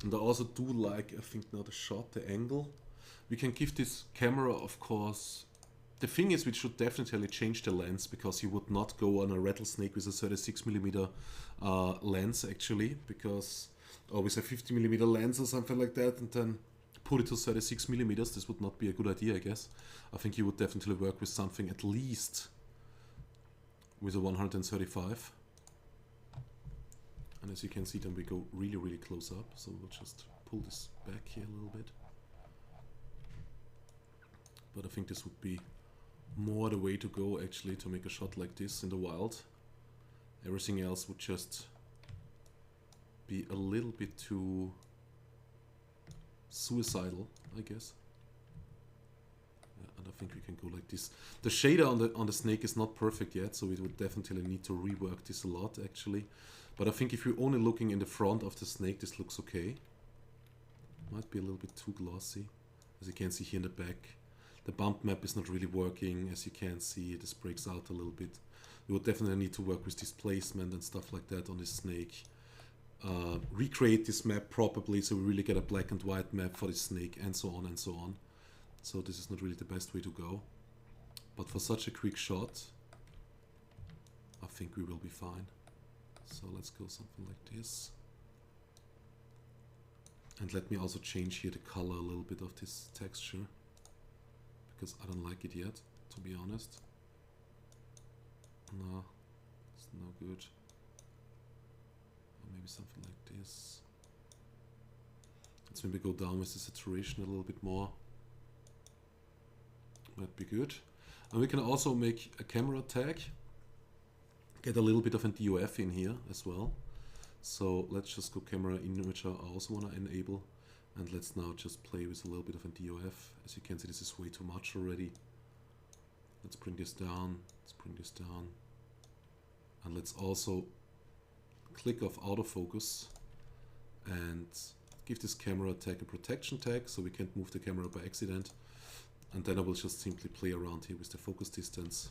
And I also do like, I think now the shot, the angle. We can give this camera, of course. The thing is, we should definitely change the lens, because you would not go on a rattlesnake with a 36mm lens actually, because or with a 50mm lens or something like that, and then put it to 36mm. This would not be a good idea, I guess. I think you would definitely work with something at least with a 135. And as you can see, then we go really, really close up. So we'll just pull this back here a little bit. But I think this would be more the way to go actually, to make a shot like this in the wild. Everything else would just be a little bit too suicidal, I guess. Yeah, and I think we can go like this. The shader on the snake is not perfect yet, so we would definitely need to rework this a lot actually. But I think if you're only looking in the front of the snake, this looks okay. Might be a little bit too glossy. As you can see here in the back, The bump map is not really working, as you can see. This breaks out a little bit. You would definitely need to work with displacement and stuff like that on this snake. Recreate this map properly so we really get a black and white map for this snake, and so on and so on. So this is not really the best way to go. But for such a quick shot, I think we will be fine. So let's go something like this. And let me also change here the color a little bit of this texture, because I don't like it yet, to be honest. No, it's no good. Or maybe something like this. Let's maybe go down with the saturation a little bit more. Might be good. And we can also make a camera tag. Get a little bit of an DOF in here as well. So let's just go camera imager. I also want to enable. And let's now just play with a little bit of a DOF. As you can see, this is way too much already. Let's bring this down. Let's bring this down. And let's also click off autofocus and give this camera tag a protection tag so we can't move the camera by accident. And then I will just simply play around here with the focus distance,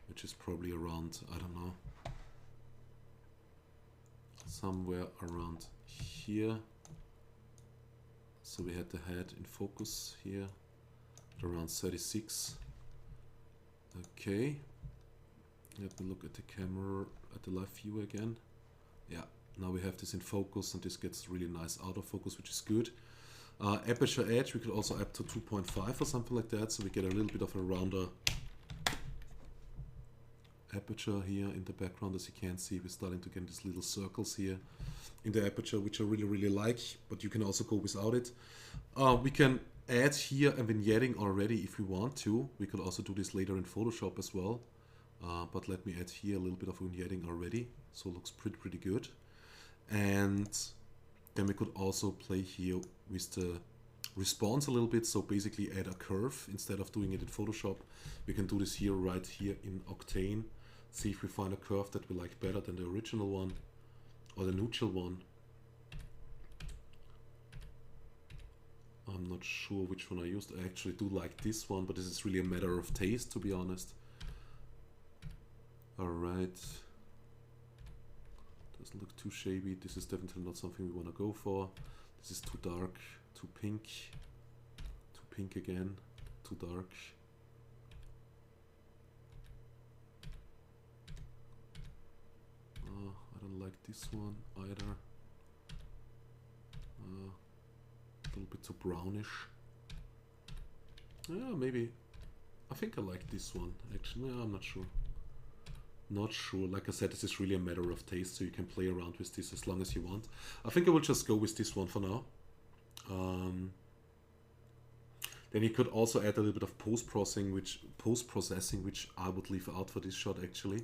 which is probably around, I don't know, somewhere around here. So we had the head in focus here at around 36. Okay. Let me look at the camera, at the live view again. Yeah, now we have this in focus and this gets really nice autofocus, which is good. Aperture edge, we could also up to 2.5 or something like that, so we get a little bit of a rounder aperture here in the background. As you can see, we're starting to get these little circles here in the aperture, which I really like, but you can also go without it. We can add here a vignetting already if we want to. We could also do this later in Photoshop as well, but let me add here a little bit of vignetting already, so it looks pretty good. And then we could also play here with the response a little bit, so basically add a curve instead of doing it in Photoshop. We can do this here, right here in Octane. See if we find a curve that we like better than the original one or the neutral one. I'm not sure which one I used. I actually do like this one, but this is really a matter of taste, to be honest. Alright. Doesn't look too shabby. This is definitely not something we want to go for. This is too dark, too pink. Too pink again, too dark. I don't like this one either. A little bit too brownish. Yeah, maybe. I think I like this one actually. Yeah, I'm not sure. Not sure. Like I said, this is really a matter of taste, so you can play around with this as long as you want. I think I will just go with this one for now. Then you could also add a little bit of post-processing, which I would leave out for this shot actually.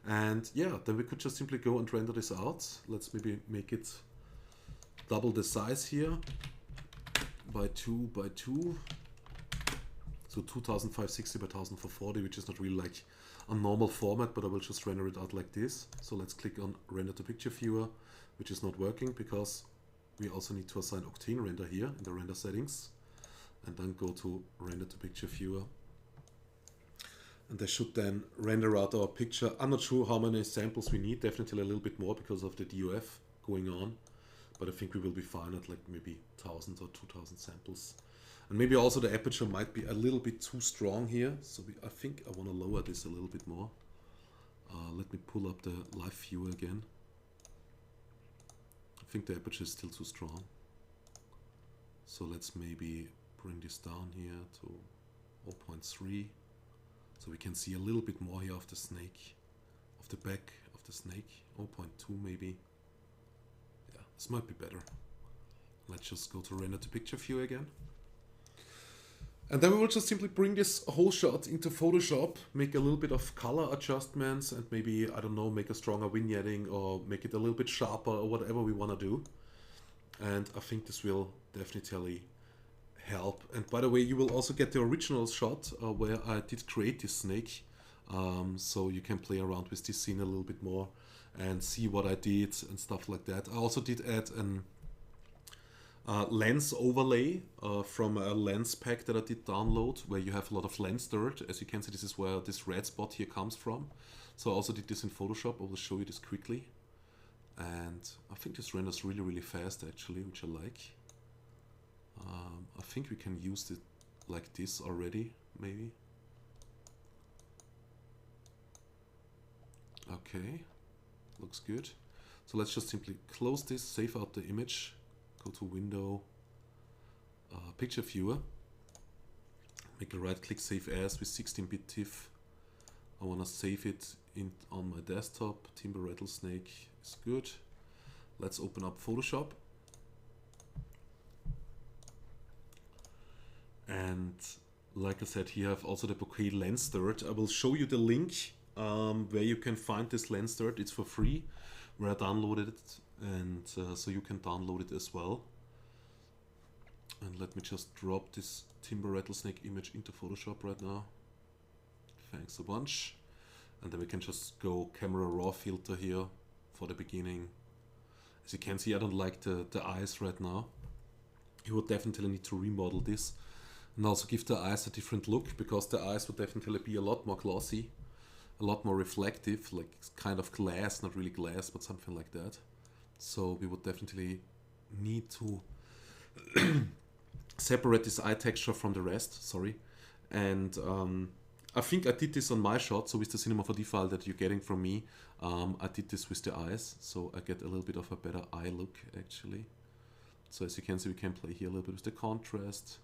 And yeah, then we could just simply go and render this out. Let's maybe make it double the size here by 2 by 2. So 2560 by 1440, which is not really like a normal format, but I will just render it out like this. So let's click on render to picture viewer, which is not working because we also need to assign Octane render here in the render settings, and then go to render to picture viewer. And they should then render out our picture. I'm not sure how many samples we need, definitely a little bit more because of the DOF going on, but I think we will be fine at like maybe 1000 or 2000 samples. And maybe also the aperture might be a little bit too strong here, so I think I want to lower this a little bit more. Let me pull up the live view again. I think the aperture is still too strong. So let's maybe bring this down here to 0.3. So we can see a little bit more here of the snake, of the back of the snake. 0.2 maybe. Yeah, this might be better. Let's just go to render to picture view again. And then we will just simply bring this whole shot into Photoshop, make a little bit of color adjustments, and maybe, I don't know, make a stronger vignetting or make it a little bit sharper or whatever we want to do. And I think this will definitely help. And by the way, you will also get the original shot where I did create this snake. So you can play around with this scene a little bit more and see what I did and stuff like that. I also did add lens overlay from a lens pack that I did download, where you have a lot of lens dirt. As you can see, this is where this red spot here comes from. So I also did this in Photoshop. I will show you this quickly. And I think this renders really, really fast actually, which I like. I think we can use it like this already, maybe. Okay, looks good. So let's just simply close this, save out the image, go to Window, Picture Viewer, make a right click, Save As with 16-bit TIFF. I want to save it on my desktop. Timber Rattlesnake is good. Let's open up Photoshop. And like I said, here I have also the bouquet lens dirt. I will show you the link where you can find this lens dirt. It's for free, where I downloaded it, and so you can download it as well. And let me just drop this Timber Rattlesnake image into Photoshop right now. Thanks a bunch. And then we can just go camera raw filter here for the beginning. As you can see, I don't like the eyes right now. You would definitely need to remodel this and also give the eyes a different look, because the eyes would definitely be a lot more glossy, a lot more reflective, like kind of glass, not really glass, but something like that. So we would definitely need to separate this eye texture from the rest, sorry. And I think I did this on my shot, so with the Cinema 4D file that you're getting from me, I did this with the eyes, so I get a little bit of a better eye look actually. So as you can see, we can play here a little bit with the contrast,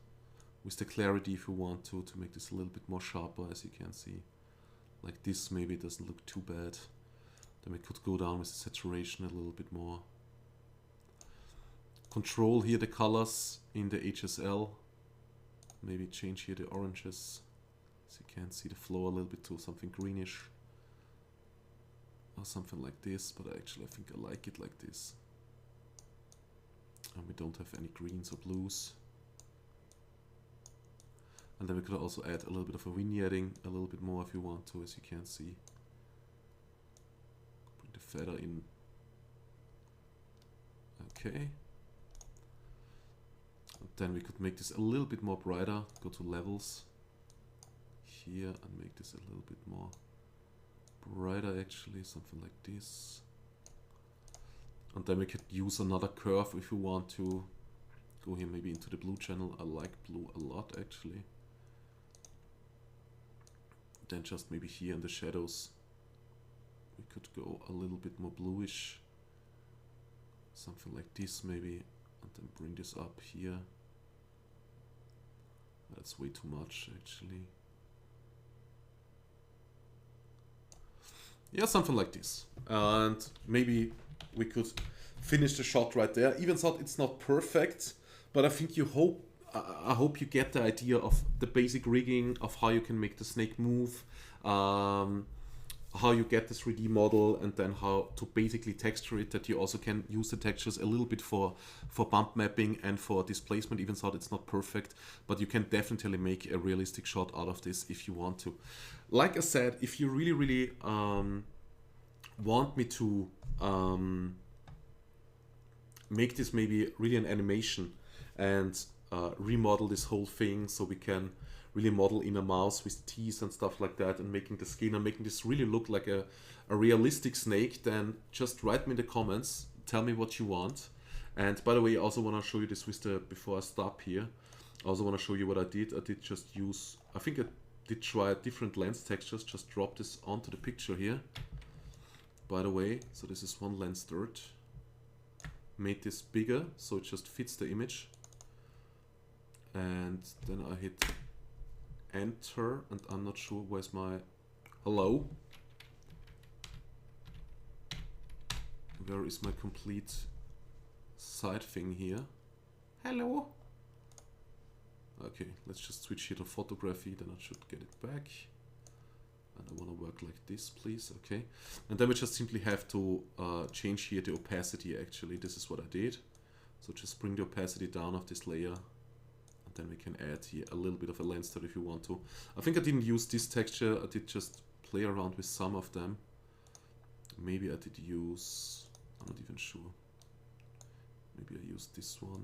with the clarity if you want to make this a little bit more sharper, as you can see. Like this, maybe it doesn't look too bad. Then we could go down with the saturation a little bit more. Control here the colors in the HSL. Maybe change here the oranges. So you can see the flow a little bit to something greenish. Or something like this, but actually I think I like it like this. And we don't have any greens or blues. And then we could also add a little bit of a vignetting, a little bit more if you want to, as you can see. Bring the feather in. Okay. And then we could make this a little bit more brighter, go to levels here and make this a little bit more brighter actually, something like this. And then we could use another curve if you want to go here maybe into the blue channel. I like blue a lot actually. Then just maybe here in the shadows we could go a little bit more bluish, something like this maybe, and then bring this up here. That's way too much actually. Yeah, something like this. And maybe we could finish the shot right there. Even though it's not perfect, but I think I hope you get the idea of the basic rigging, of how you can make the snake move, how you get the 3D model, and then how to basically texture it, that you also can use the textures a little bit for bump mapping and for displacement, even though it's not perfect, but you can definitely make a realistic shot out of this if you want to. Like I said, if you really, really want me to make this maybe really an animation and remodel this whole thing, so we can really model in a mouse with teeth and stuff like that, and making the skin and making this really look like a realistic snake, then just write me in the comments, tell me what you want. And by the way, I also want to show you this with the, before I stop here, I also want to show you what I did. I did just use, I think I did try different lens textures, just drop this onto the picture here. By the way, so this is one lens dirt. Made this bigger, so it just fits the image. And then I hit enter, and I'm not sure where's my hello. Where is my complete side thing here? Hello. Okay, let's just switch here to photography, then I should get it back. And I want to work like this, please. Okay, and then we just simply have to change here the opacity. Actually, this is what I did. So just bring the opacity down of this layer. Then we can add here a little bit of a lens dirt if you want to. I think I didn't use this texture, I did just play around with some of them. Maybe I did use, I'm not even sure. Maybe I used this one.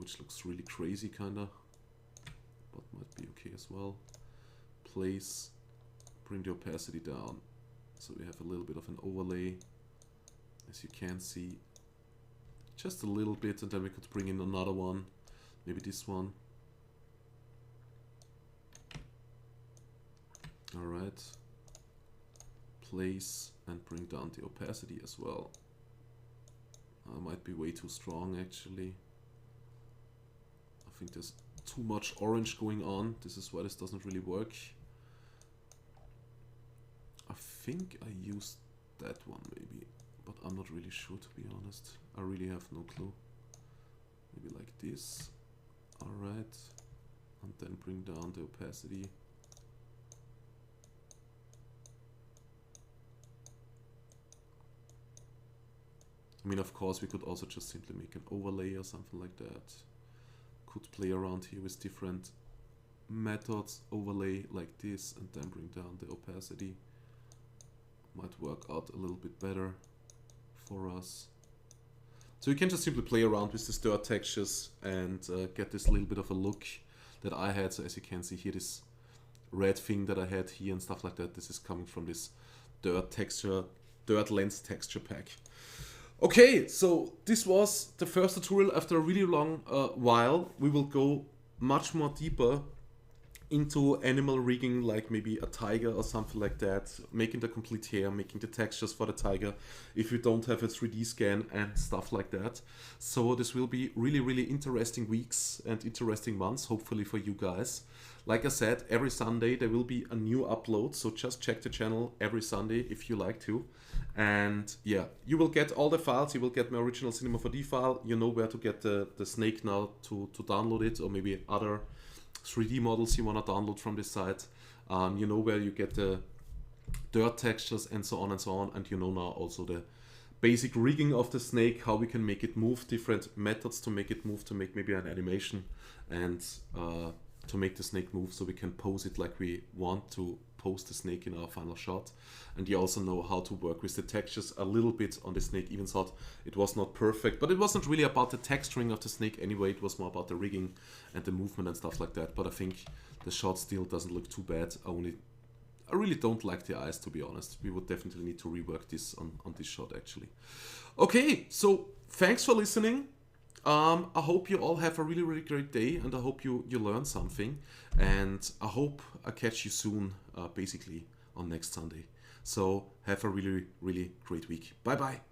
which looks really crazy kinda, but might be okay as well. Place, bring the opacity down, so we have a little bit of an overlay, as you can see, just a little bit, and then we could bring in another one, maybe this one. Alright, place and bring down the opacity as well. Might be way too strong actually. I think there's too much orange going on. This is why this doesn't really work. I think I used that one maybe, but I'm not really sure, to be honest. I really have no clue. Maybe like this. Alright. And then bring down the opacity. I mean, of course, we could also just simply make an overlay or something like that. Could play around here with different methods, overlay like this, and then bring down the opacity. Might work out a little bit better for us. So you can just simply play around with these dirt textures and get this little bit of a look that I had. So as you can see here, this red thing that I had here and stuff like that, this is coming from this dirt lens texture pack. Okay, so this was the first tutorial after a really long while. We will go much more deeper into animal rigging, like maybe a tiger or something like that, making the complete hair, making the textures for the tiger if you don't have a 3D scan and stuff like that. So this will be really, really interesting weeks and interesting months, hopefully for you guys. Like I said, every Sunday there will be a new upload, so just check the channel every Sunday if you like to. And yeah, you will get all the files. You will get my original Cinema 4D file. You know where to get the snake now to download it, or maybe other 3D models you want to download from this site. You know where you get the dirt textures and so on and so on. And you know now also the basic rigging of the snake, how we can make it move, different methods to make it move, to make maybe an animation, and to make the snake move so we can pose it like we want to pose the snake in our final shot. And you also know how to work with the textures a little bit on the snake, even though it was not perfect, but it wasn't really about the texturing of the snake anyway. It was more about the rigging and the movement and stuff like that. But I think the shot still doesn't look too bad. I really don't like the eyes, to be honest. We would definitely need to rework this on this shot actually. Okay, so thanks for listening. I hope you all have a really, really great day, and I hope you learn something, and I hope I catch you soon, basically on next Sunday. So have a really, really great week. Bye bye.